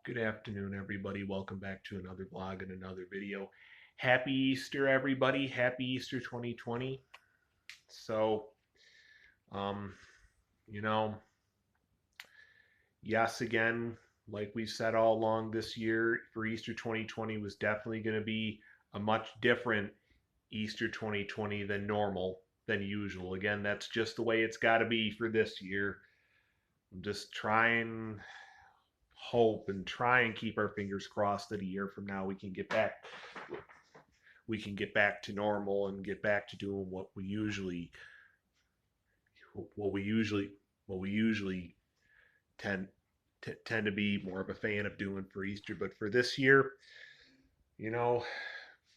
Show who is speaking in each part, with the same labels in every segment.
Speaker 1: Good afternoon, everybody. Welcome back to another vlog and another video. Happy Easter, everybody. Happy Easter 2020. So, um, you know, yes, again, like we've said all along this year, for Easter 2020 was definitely going to be a much different Easter 2020 than normal, than usual. Again, that's just the way it's got to be for this year. I'm just trying hope and try and keep our fingers crossed that a year from now we can get back to normal and get back to doing what we usually what we usually tend tend to be more of a fan of doing for Easter. But for this year, you know,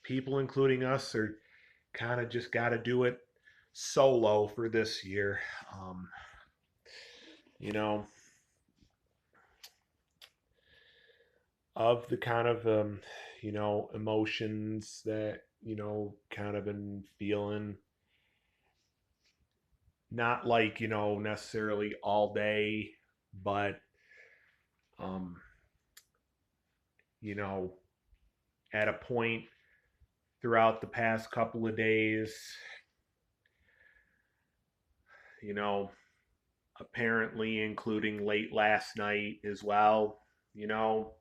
Speaker 1: people including us are kind of just got to do it solo for this year. Um, you know, of the kind of emotions that kind of been feeling, not like necessarily all day, but um you know at a point throughout the past couple of days, you know apparently including late last night as well. you know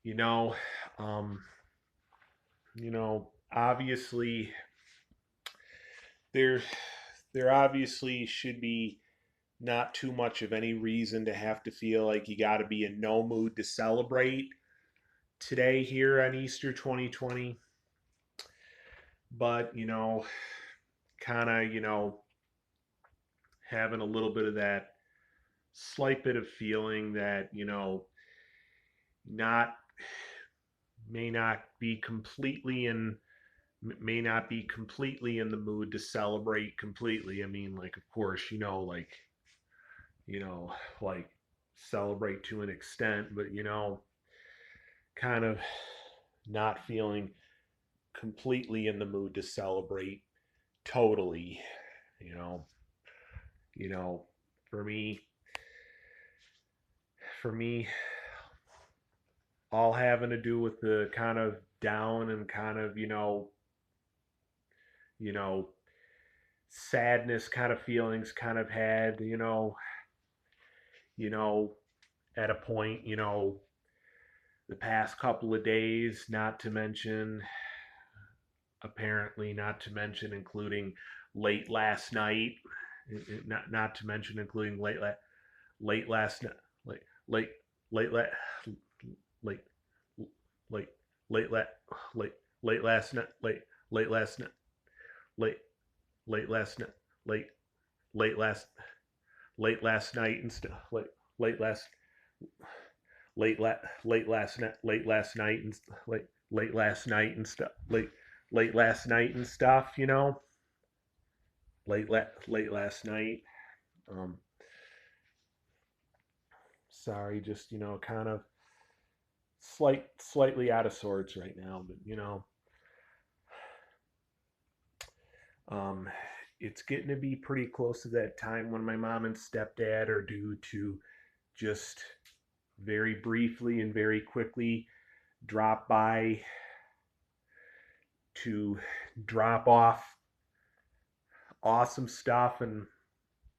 Speaker 1: you know um obviously there there obviously should be not too much of any reason to have to feel like you got to be in no mood to celebrate today here on Easter 2020. But, kind of, having a little bit of that slight bit of feeling that, not may not be completely in may not be completely in the mood to celebrate completely. I mean, like, of course, you know, like celebrate to an extent, but kind of not feeling completely in the mood to celebrate totally. You know, you know, for me, for me, all having to do with the kind of down and kind of you know sadness kind of feelings kind of had you know at a point the past couple of days, not to mention including late last night, not to mention including late last night, late late late late late late late late late late last night, late last night, late late last night, late late last late last night and stuff, late last late last night, late last night and stuff, late last night and stuff, late last night. Um, Sorry, just kind of slightly out of sorts right now, but um, it's getting to be pretty close to that time when my mom and stepdad are due to just very briefly and very quickly drop by to drop off awesome stuff and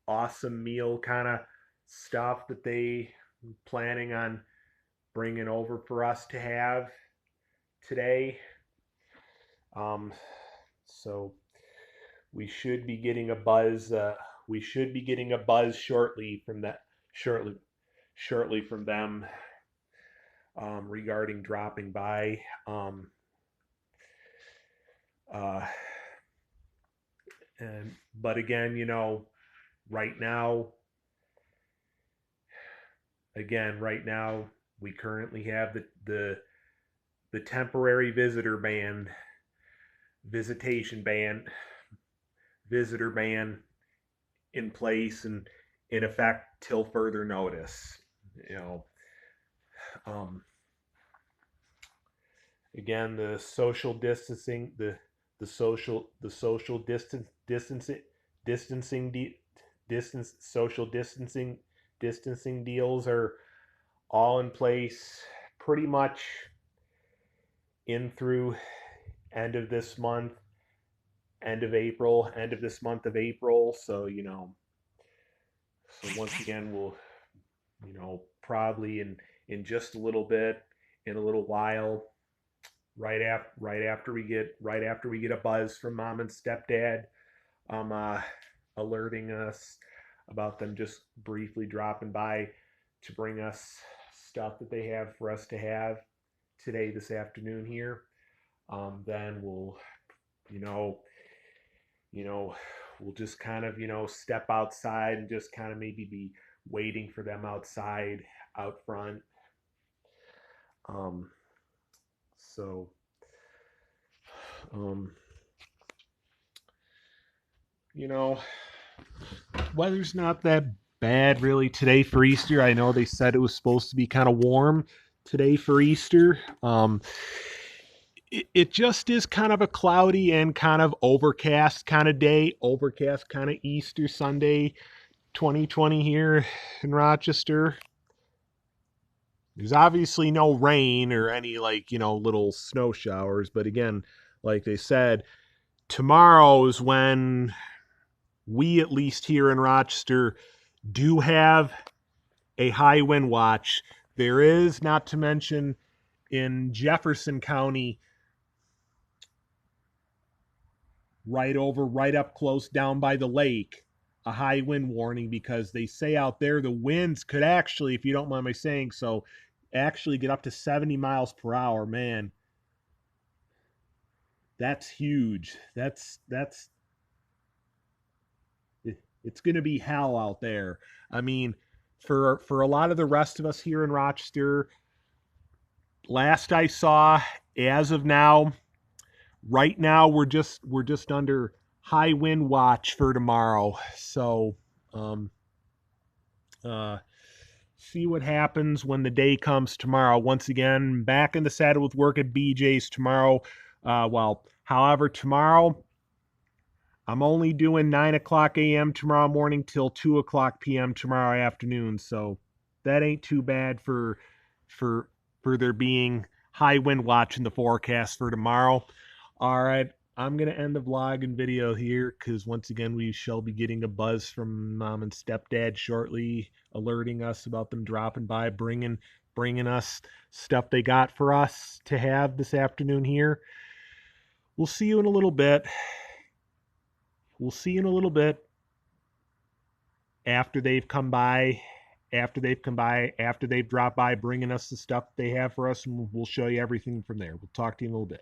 Speaker 1: awesome meal kind of stuff that they planning on bringing over for us to have today. Um, so we should be getting a buzz. We should be getting a buzz shortly from that. Shortly, shortly from them, regarding dropping by. Uh, but again, right now, right now, we currently have the temporary visitation ban, visitor ban in place and in effect till further notice. You know, um, again, the social distancing distance social distancing deals are all in place pretty much in through end of this month, end of April, end of this month of April. So, so once again, we'll, probably in just a little bit, in a little while, right after we get a buzz from mom and stepdad, alerting us about them just briefly dropping by to bring us stuff that they have for us to have today, this afternoon here. Then we'll, you know, you know, we'll just kind of, step outside and just kind of maybe be waiting for them outside, out front. Um, so, um, you know, weather's not that bad really today for Easter. I know they said it was supposed to be kind of warm today for Easter. It just is kind of a cloudy and kind of overcast kind of day, overcast kind of Easter Sunday 2020 here in Rochester. There's obviously no rain or any little snow showers, but again, like they said, tomorrow is when we, at least here in Rochester, do have a high wind watch. There is, not to mention, in Jefferson County, right up close down by the lake, a high wind warning, because they say out there the winds could actually, if you don't mind my saying so, actually get up to 70 miles per hour. Man, that's huge. That's it's going to be hell out there. I mean, for a lot of the rest of us here in Rochester, last I saw, as of now, right now we're just under high wind watch for tomorrow. So, see what happens when the day comes tomorrow. Once again, back in the saddle with work at BJ's tomorrow. However, tomorrow I'm only doing 9 o'clock a.m. tomorrow morning till 2 o'clock p.m. tomorrow afternoon. So that ain't too bad for there being high wind watch in the forecast for tomorrow. All right, I'm going to end the vlog and video here because once again, we shall be getting a buzz from mom and stepdad shortly, alerting us about them dropping by, bringing us stuff they got for us to have this afternoon here. We'll see you in a little bit. After they've dropped by, bringing us the stuff they have for us, and we'll show you everything from there. We'll talk to you in a little bit.